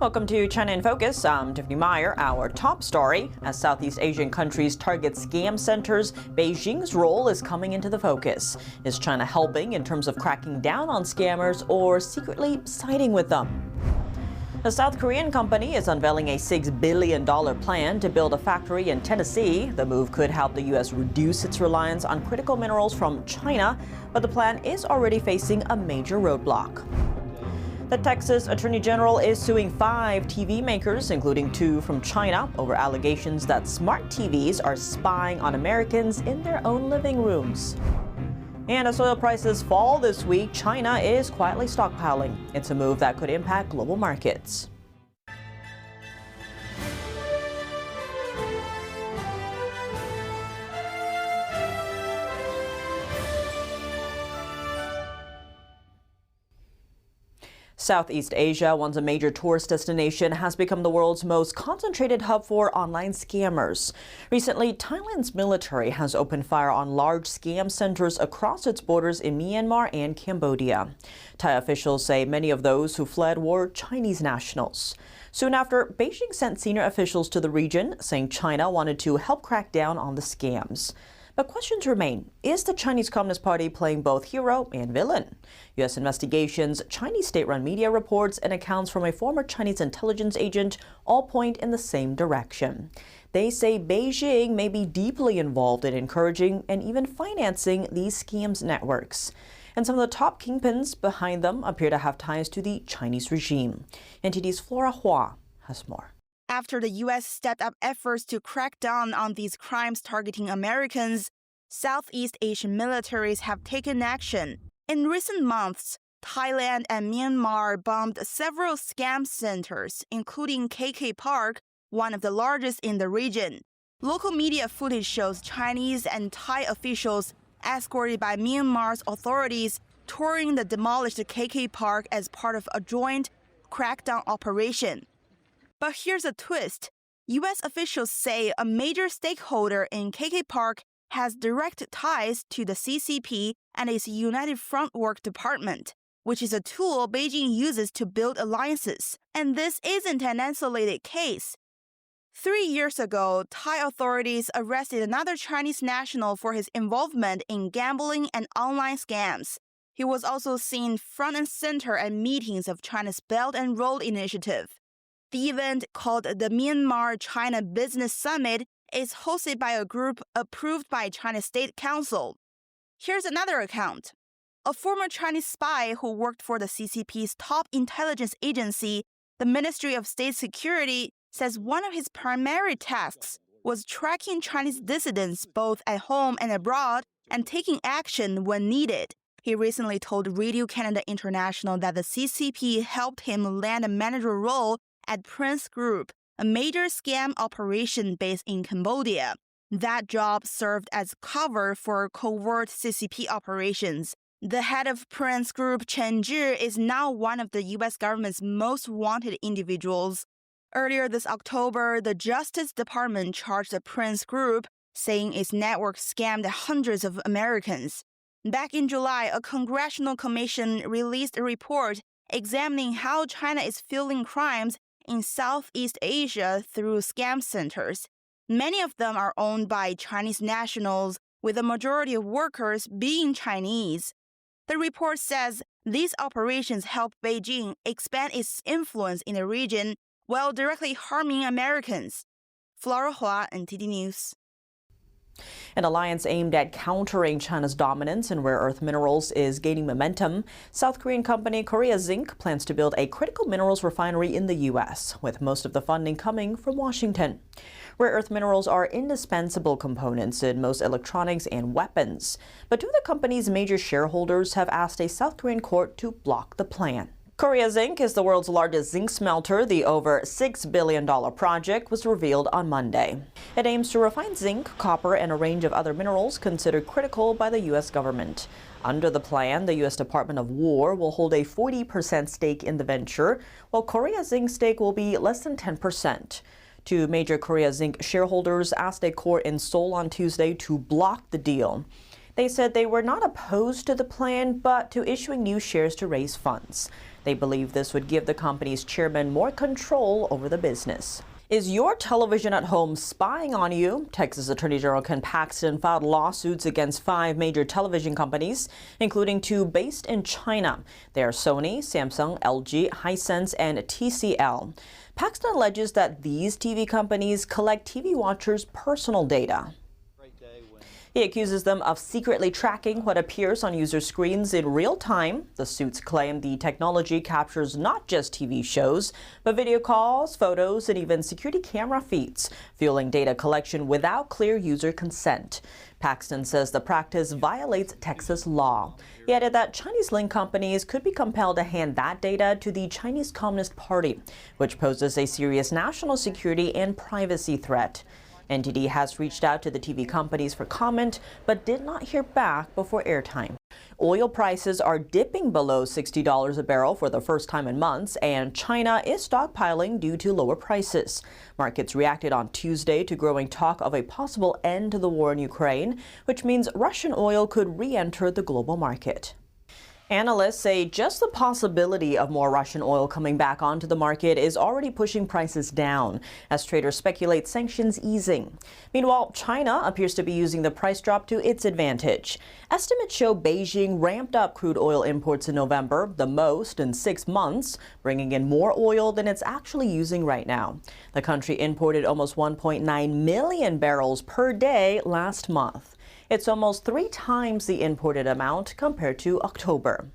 Welcome to China in Focus. I'm Tiffany Meyer. Our top story: as Southeast Asian countries target scam centers, Beijing's role is coming into the focus. Is China helping in terms of cracking down on scammers or secretly siding with them? A South Korean company is unveiling a $6 billion plan to build a factory in Tennessee. The move could help the U.S. reduce its reliance on critical minerals from China, but the plan is already facing a major roadblock. The Texas Attorney General is suing 5 TV makers, including 2 from China, over allegations that smart TVs are spying on Americans in their own living rooms. And as oil prices fall this week, China is quietly stockpiling. It's a move that could impact global markets. Southeast Asia, once a major tourist destination, has become the world's most concentrated hub for online scammers. Recently, Thailand's military has opened fire on large scam centers across its borders in Myanmar and Cambodia. Thai officials say many of those who fled were Chinese nationals. Soon after, Beijing sent senior officials to the region, saying China wanted to help crack down on the scams. But questions remain. Is the Chinese Communist Party playing both hero and villain? U.S. investigations, Chinese state-run media reports, and accounts from a former Chinese intelligence agent all point in the same direction. They say Beijing may be deeply involved in encouraging and even financing these scams networks. And some of the top kingpins behind them appear to have ties to the Chinese regime. NTD's Flora Hua has more. After the U.S. stepped up efforts to crack down on these crimes targeting Americans, Southeast Asian militaries have taken action. In recent months, Thailand and Myanmar bombed several scam centers, including KK Park, one of the largest in the region. Local media footage shows Chinese and Thai officials escorted by Myanmar's authorities touring the demolished KK Park as part of a joint crackdown operation. But here's a twist. U.S. officials say a major stakeholder in KK Park has direct ties to the CCP and its United Front Work Department, which is a tool Beijing uses to build alliances. And this isn't an isolated case. 3 years ago, Thai authorities arrested another Chinese national for his involvement in gambling and online scams. He was also seen front and center at meetings of China's Belt and Road Initiative. The event, called the Myanmar-China Business Summit, is hosted by a group approved by China's State Council. Here's another account. A former Chinese spy who worked for the CCP's top intelligence agency, the Ministry of State Security, says one of his primary tasks was tracking Chinese dissidents both at home and abroad and taking action when needed. He recently told Radio Canada International that the CCP helped him land a manager role at Prince Group, a major scam operation based in Cambodia. That job served as cover for covert CCP operations. The head of Prince Group, Chen Zhi, is now one of the U.S. government's most wanted individuals. Earlier this October, the Justice Department charged the Prince Group, saying its network scammed hundreds of Americans. Back in July, a congressional commission released a report examining how China is fueling crimes in Southeast Asia through scam centers. Many of them are owned by Chinese nationals, with the majority of workers being Chinese. The report says these operations help Beijing expand its influence in the region while directly harming Americans. Flora Hua, NTD News. An alliance aimed at countering China's dominance in rare earth minerals is gaining momentum. South Korean company Korea Zinc plans to build a critical minerals refinery in the U.S., with most of the funding coming from Washington. Rare earth minerals are indispensable components in most electronics and weapons. But 2 of the company's major shareholders have asked a South Korean court to block the plan. Korea Zinc is the world's largest zinc smelter. The over $6 billion project was revealed on Monday. It aims to refine zinc, copper, and a range of other minerals considered critical by the U.S. government. Under the plan, the U.S. Department of War will hold a 40% stake in the venture, while Korea Zinc's stake will be less than 10%. 2 major Korea Zinc shareholders asked a court in Seoul on Tuesday to block the deal. They said they were not opposed to the plan, but to issuing new shares to raise funds. They believe this would give the company's chairman more control over the business. Is your television at home spying on you? Texas Attorney General Ken Paxton filed lawsuits against 5 major television companies, including 2 based in China. They are Sony, Samsung, LG, Hisense, and TCL. Paxton alleges that these TV companies collect TV watchers' personal data. He accuses them of secretly tracking what appears on user screens in real time. The suits claim the technology captures not just TV shows, but video calls, photos, and even security camera feeds, fueling data collection without clear user consent. Paxton says the practice violates Texas law. He added that Chinese-linked companies could be compelled to hand that data to the Chinese Communist Party, which poses a serious national security and privacy threat. NTD has reached out to the TV companies for comment, but did not hear back before airtime. Oil prices are dipping below $60 a barrel for the first time in months, and China is stockpiling due to lower prices. Markets reacted on Tuesday to growing talk of a possible end to the war in Ukraine, which means Russian oil could re-enter the global market. Analysts say just the possibility of more Russian oil coming back onto the market is already pushing prices down, as traders speculate sanctions easing. Meanwhile, China appears to be using the price drop to its advantage. Estimates show Beijing ramped up crude oil imports in November, the most in 6 months, bringing in more oil than it's actually using right now. The country imported almost 1.9 million barrels per day last month. It's almost 3 times the imported amount compared to October.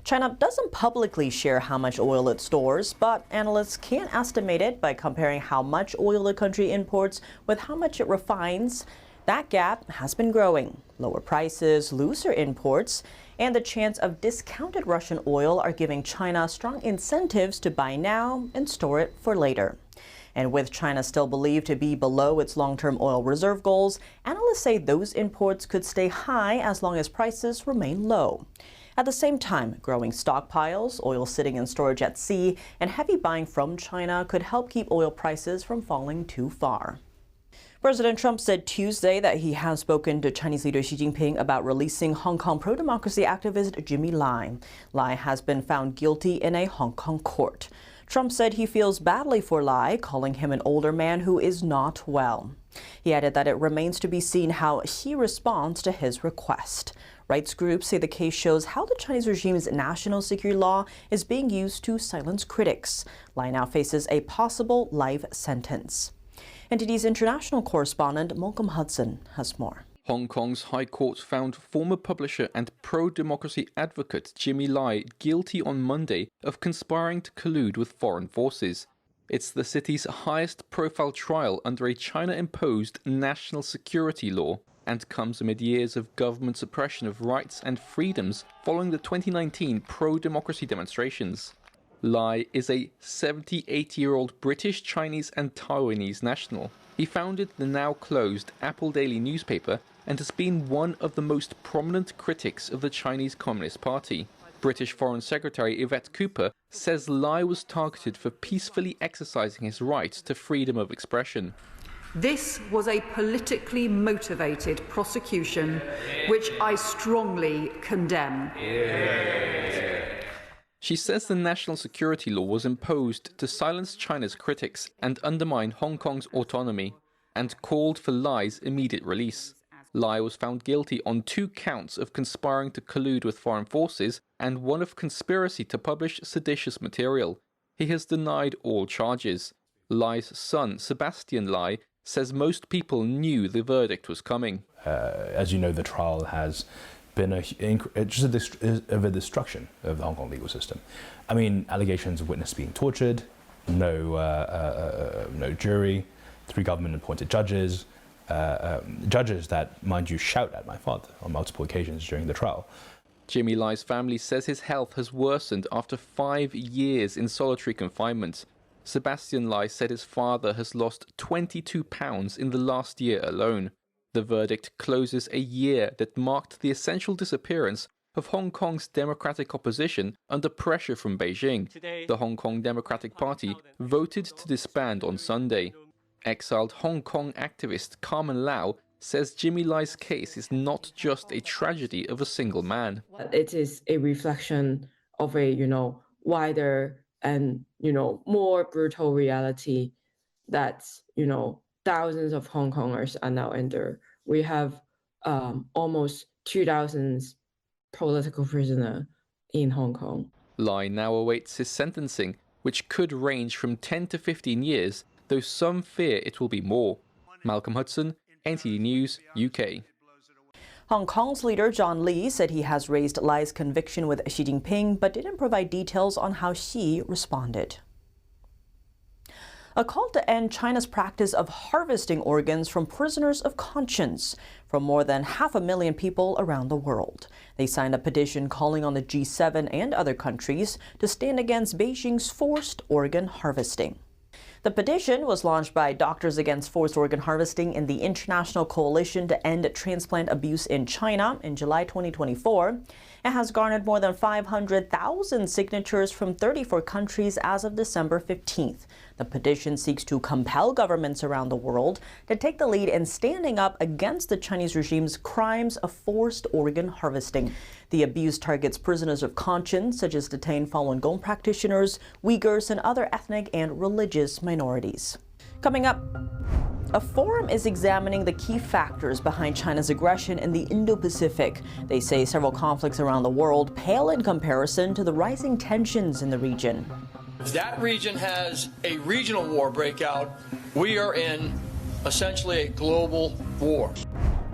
China doesn't publicly share how much oil it stores, but analysts can estimate it by comparing how much oil the country imports with how much it refines. That gap has been growing. Lower prices, looser imports, and the chance of discounted Russian oil are giving China strong incentives to buy now and store it for later. And with China still believed to be below its long-term oil reserve goals, analysts say those imports could stay high as long as prices remain low. At the same time, growing stockpiles, oil sitting in storage at sea, and heavy buying from China could help keep oil prices from falling too far. President Trump said Tuesday that he has spoken to Chinese leader Xi Jinping about releasing Hong Kong pro-democracy activist Jimmy Lai. Lai has been found guilty in a Hong Kong court. Trump said he feels badly for Lai, calling him an older man who is not well. He added that it remains to be seen how he responds to his request. Rights groups say the case shows how the Chinese regime's national security law is being used to silence critics. Lai now faces a possible life sentence. NTD's international correspondent Malcolm Hudson has more. Hong Kong's High Court found former publisher and pro-democracy advocate Jimmy Lai guilty on Monday of conspiring to collude with foreign forces. It's the city's highest-profile trial under a China-imposed national security law and comes amid years of government suppression of rights and freedoms following the 2019 pro-democracy demonstrations. Lai is a 78-year-old British, Chinese and Taiwanese national. He founded the now-closed Apple Daily newspaper and has been one of the most prominent critics of the Chinese Communist Party. British Foreign Secretary Yvette Cooper says Lai was targeted for peacefully exercising his right to freedom of expression. This was a politically motivated prosecution, which I strongly condemn. She says the national security law was imposed to silence China's critics and undermine Hong Kong's autonomy, and called for Lai's immediate release. Lai was found guilty on 2 counts of conspiring to collude with foreign forces and 1 of conspiracy to publish seditious material. He has denied all charges. Lai's son, Sebastian Lai, says most people knew the verdict was coming. As you know, the trial has been a destruction of the Hong Kong legal system. I mean, allegations of witnesses being tortured, no jury, 3 government-appointed judges, judges that, mind you, shout at my father on multiple occasions during the trial. Jimmy Lai's family says his health has worsened after 5 years in solitary confinement. Sebastian Lai said his father has lost 22 pounds in the last year alone. The verdict closes a year that marked the essential disappearance of Hong Kong's democratic opposition under pressure from Beijing. The Hong Kong Democratic Party voted to disband on Sunday. Exiled Hong Kong activist Carmen Lau says Jimmy Lai's case is not just a tragedy of a single man. It is a reflection of a, wider and, more brutal reality that, thousands of Hong Kongers are now under. We have almost 2,000 political prisoners in Hong Kong. Lai now awaits his sentencing, which could range from 10 to 15 years, though some fear it will be more. Malcolm Hudson, NTD News, UK. Hong Kong's leader John Lee said he has raised Lai's conviction with Xi Jinping, but didn't provide details on how Xi responded. A call to end China's practice of harvesting organs from prisoners of conscience from more than 500,000 people around the world. They signed a petition calling on the G7 and other countries to stand against Beijing's forced organ harvesting. The petition was launched by Doctors Against Forced Organ Harvesting and the International Coalition to End Transplant Abuse in China in July 2024. It has garnered more than 500,000 signatures from 34 countries as of December 15th. The petition seeks to compel governments around the world to take the lead in standing up against the Chinese regime's crimes of forced organ harvesting. The abuse targets prisoners of conscience, such as detained Falun Gong practitioners, Uyghurs, and other ethnic and religious minorities. Coming up, a forum is examining the key factors behind China's aggression in the Indo-Pacific. They say several conflicts around the world pale in comparison to the rising tensions in the region. If that region has a regional war breakout, we are in essentially a global war.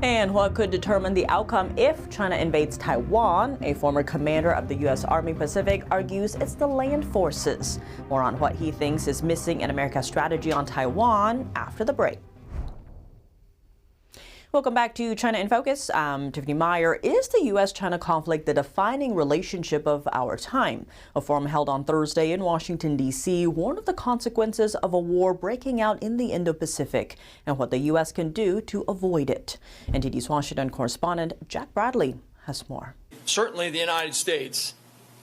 And what could determine the outcome if China invades Taiwan? A former commander of the U.S. Army Pacific argues it's the land forces. More on what he thinks is missing in America's strategy on Taiwan after the break. Welcome back to China in Focus. I'm Tiffany Meyer. Is the U.S.-China conflict the defining relationship of our time? A forum held on Thursday in Washington, D.C. warned of the consequences of a war breaking out in the Indo-Pacific and what the U.S. can do to avoid it. NTD's Washington correspondent Jack Bradley has more. Certainly the United States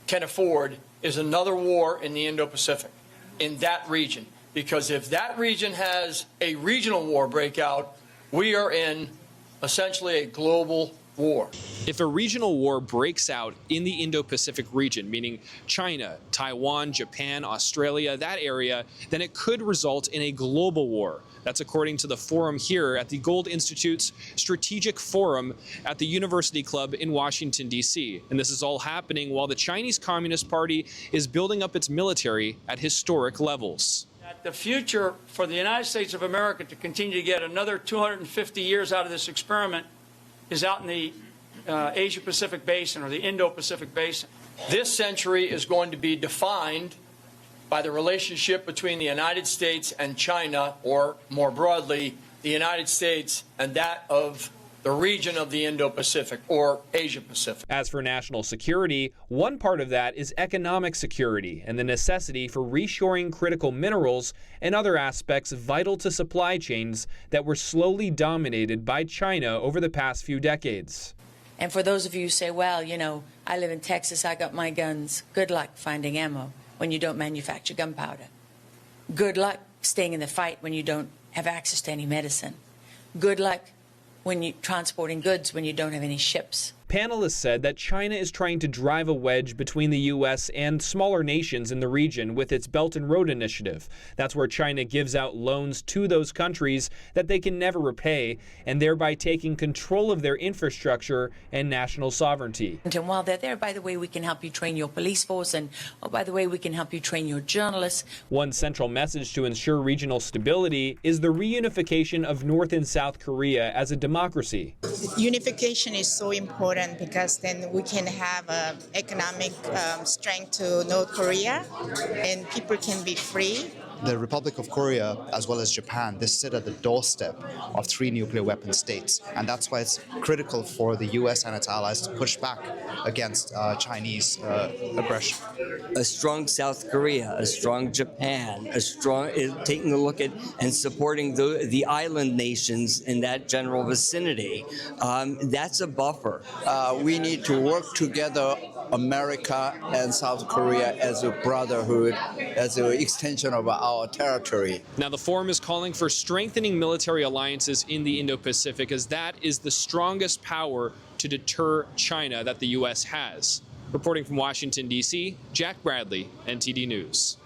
can afford is another war in the Indo-Pacific, in that region. Because if that region has a regional war breakout, we are in essentially a global war. If a regional war breaks out in the Indo-Pacific region, meaning China, Taiwan, Japan, Australia, that area, then it could result in a global war. That's according to the forum here at the Gold Institute's Strategic Forum at the University Club in Washington, D.C. And this is all happening while the Chinese Communist Party is building up its military at historic levels. The future for the United States of America to continue to get another 250 years out of this experiment is out in the Asia-Pacific Basin or the Indo-Pacific Basin. This century is going to be defined by the relationship between the United States and China, or more broadly, the United States and that of the region of the Indo-Pacific or Asia-Pacific. As for national security, one part of that is economic security and the necessity for reshoring critical minerals and other aspects vital to supply chains that were slowly dominated by China over the past few decades. And for those of you who say, well, I live in Texas, I got my guns, good luck finding ammo when you don't manufacture gunpowder. Good luck staying in the fight when you don't have access to any medicine. Good luck when you're transporting goods when you don't have any ships. Panelists said that China is trying to drive a wedge between the U.S. and smaller nations in the region with its Belt and Road Initiative. That's where China gives out loans to those countries that they can never repay, and thereby taking control of their infrastructure and national sovereignty. And while they're there, by the way, we can help you train your police force, and by the way, we can help you train your journalists. One central message to ensure regional stability is the reunification of North and South Korea as a democracy. Unification is so important because then we can have economic strength to North Korea and people can be free. The Republic of Korea, as well as Japan, they sit at the doorstep of 3 nuclear weapon states. And that's why it's critical for the U.S. and its allies to push back against Chinese aggression. A strong South Korea, a strong Japan, taking a look at and supporting the island nations in that general vicinity. That's a buffer. We need to work together, America and South Korea, as a brotherhood, as an extension of our territory. Now, the forum is calling for strengthening military alliances in the Indo-Pacific, as that is the strongest power to deter China that the U.S. has. Reporting from Washington, D.C., Jack Bradley, NTD News.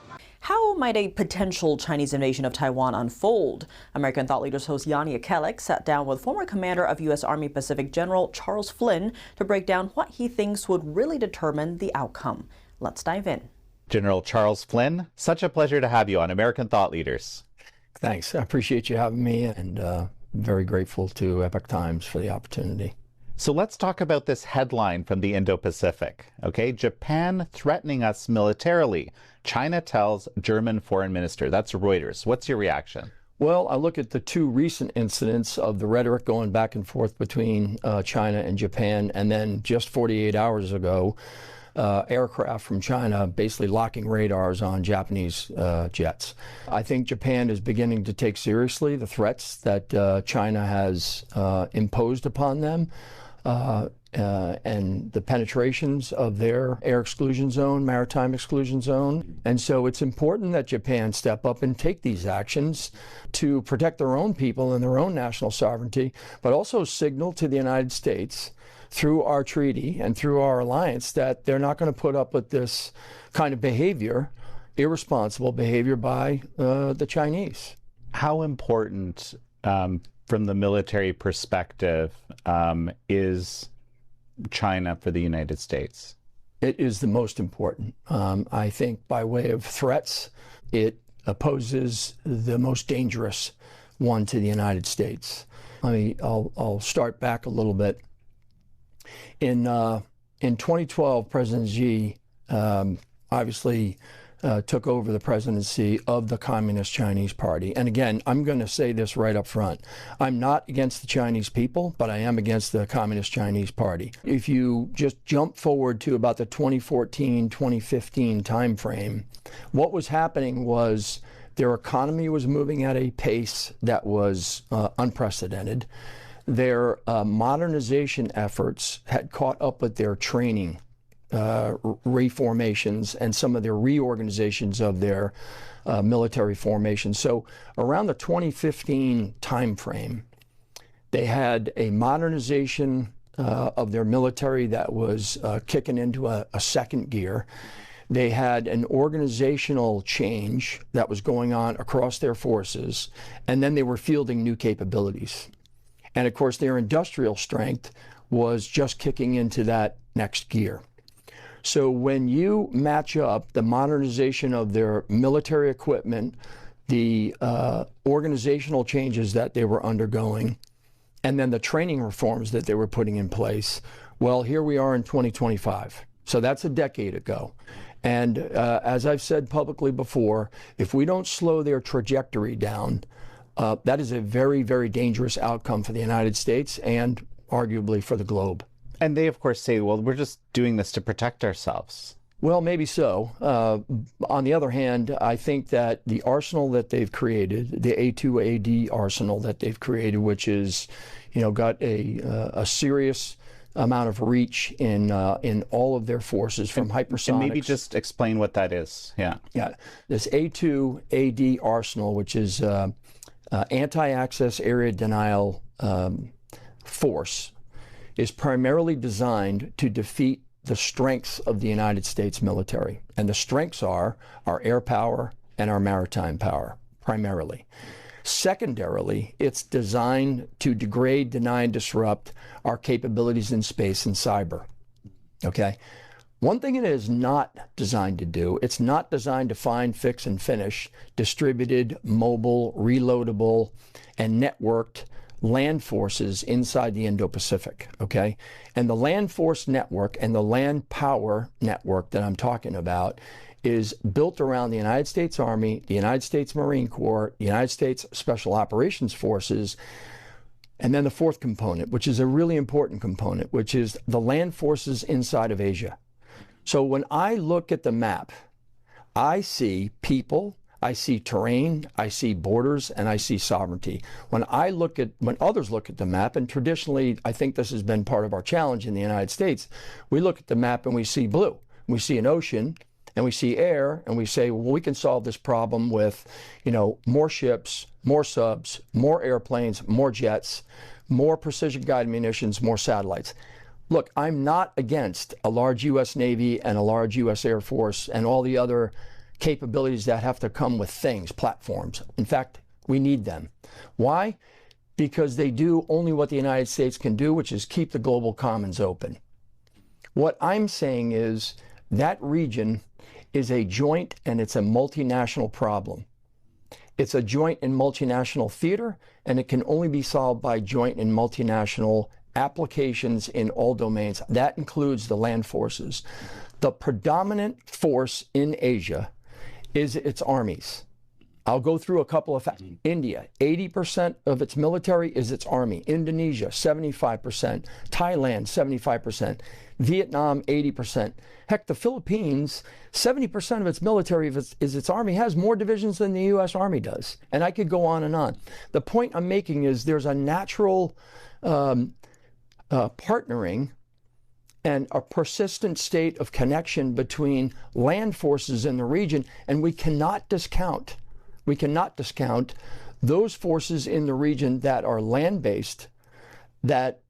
How might a potential Chinese invasion of Taiwan unfold? American Thought Leaders host Yanni Akelek sat down with former commander of U.S. Army Pacific General Charles Flynn to break down what he thinks would really determine the outcome. Let's dive in. General Charles Flynn, such a pleasure to have you on American Thought Leaders. Thanks. I appreciate you having me, and very grateful to Epoch Times for the opportunity. So let's talk about this headline from the Indo-Pacific. Okay, Japan threatening us militarily. China tells German foreign minister. That's Reuters. What's your reaction? Well, I look at the two recent incidents of the rhetoric going back and forth between China and Japan, and then just 48 hours ago, aircraft from China basically locking radars on Japanese jets. I think Japan is beginning to take seriously the threats that China has imposed upon them. And the penetrations of their air exclusion zone, maritime exclusion zone. And so it's important that Japan step up and take these actions to protect their own people and their own national sovereignty, but also signal to the United States through our treaty and through our alliance that they're not going to put up with this kind of behavior, irresponsible behavior by the Chinese. How important from the military perspective is China for the United States? It is the most important. I think by way of threats, it poses the most dangerous one to the United States. I'll start back a little bit. In 2012, President Xi obviously took over the presidency of the Communist Chinese Party. And again, I'm going to say this right up front. I'm not against the Chinese people, but I am against the Communist Chinese Party. If you just jump forward to about the 2014-2015 timeframe, what was happening was their economy was moving at a pace that was unprecedented. Their modernization efforts had caught up with their training reformations and some of their reorganizations of their military formations. So around the 2015 timeframe, they had a modernization of their military that was kicking into a second gear. They had an organizational change that was going on across their forces, and then they were fielding new capabilities. And of course, their industrial strength was just kicking into that next gear. So when you match up the modernization of their military equipment, the organizational changes that they were undergoing, and then the training reforms that they were putting in place, well, here we are in 2025. So that's a decade ago. And as I've said publicly before, if we don't slow their trajectory down, that is a very, very dangerous outcome for the United States and arguably for the globe. And they, of course, say, well, we're just doing this to protect ourselves. Well, maybe so. On the other hand, I think that the arsenal that they've created, the A2AD arsenal that they've created, which is, got a serious amount of reach in all of their forces, from hypersonics. And maybe just explain what that is. Yeah. This A2AD arsenal, which is anti-access area denial force, is primarily designed to defeat the strengths of the United States military. And the strengths are our air power and our maritime power, primarily. Secondarily, it's designed to degrade, deny, and disrupt our capabilities in space and cyber. Okay? One thing it is not designed to do, it's not designed to find, fix, and finish distributed, mobile, reloadable, and networked land forces inside the Indo-Pacific, okay? And the land force network and the land power network that I'm talking about is built around the United States Army, the United States Marine Corps, the United States Special Operations Forces, and then the fourth component, which is a really important component, which is the land forces inside of Asia. So when I look at the map, I see people, I see terrain, I see borders, and I see sovereignty. When others look at the map, and traditionally I think this has been part of our challenge in the United States, we look at the map and we see blue. We see an ocean and we see air, and we say, well, we can solve this problem with, more ships, more subs, more airplanes, more jets, more precision guided munitions, more satellites. look, I'm not against a large U.S. Navy and a large U.S. Air Force and all the other capabilities that have to come with things, platforms. In fact, we need them. Why? Because they do only what the United States can do, which is keep the global commons open. What I'm saying is that region is a joint and it's a multinational problem. It's a joint and multinational theater, and it can only be solved by joint and multinational applications in all domains. That includes the land forces. The predominant force in Asia is its armies. I'll go through a couple of facts. India, 80% of its military is its army. Indonesia, 75%. Thailand, 75%. Vietnam, 80%. Heck, the Philippines, 70% of its military is its army, has more divisions than the U.S. Army does. And I could go on and on. The point I'm making is there's a natural partnering and a persistent state of connection between land forces in the region, and we cannot discount those forces in the region that are land-based. That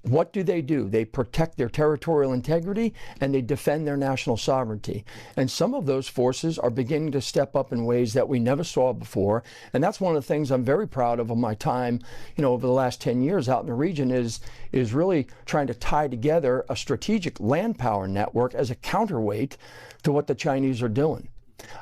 what do? They protect their territorial integrity and they defend their national sovereignty. And some of those forces are beginning to step up in ways that we never saw before. And that's one of the things I'm very proud of my time, over the last 10 years out in the region is really trying to tie together a strategic land power network as a counterweight to what the Chinese are doing.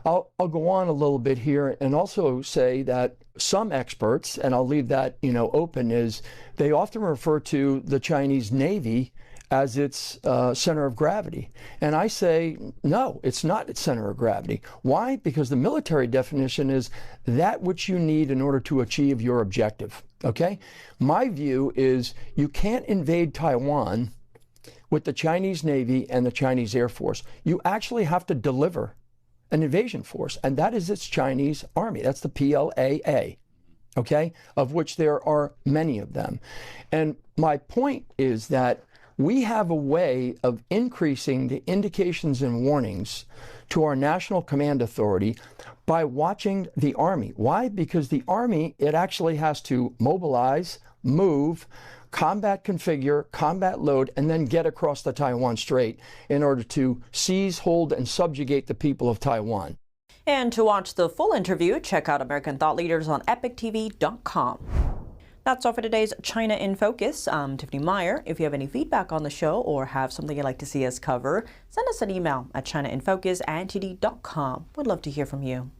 I'll go on a little bit here and also say that some experts, and I'll leave that open, is they often refer to the Chinese Navy as its center of gravity. And I say, no, it's not its center of gravity. Why? Because the military definition is that which you need in order to achieve your objective. Okay? My view is you can't invade Taiwan with the Chinese Navy and the Chinese Air Force. You actually have to deliver an invasion force, and that is its Chinese army. That's the PLAA, okay, of which there are many of them. And my point is that we have a way of increasing the indications and warnings to our National Command Authority by watching the Army. Why? Because the Army, it actually has to mobilize, move, combat configure, combat load, and then get across the Taiwan Strait in order to seize, hold, and subjugate the people of Taiwan. And to watch the full interview, check out American Thought Leaders on EpicTV.com. That's all for today's China in Focus. I'm Tiffany Meyer. If you have any feedback on the show or have something you'd like to see us cover, send us an email at ChinaInFocus@ntd.com. We'd love to hear from you.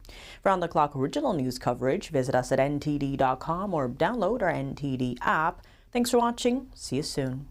For on-the-clock original news coverage, visit us at ntd.com or download our NTD app. Thanks for watching. See you soon.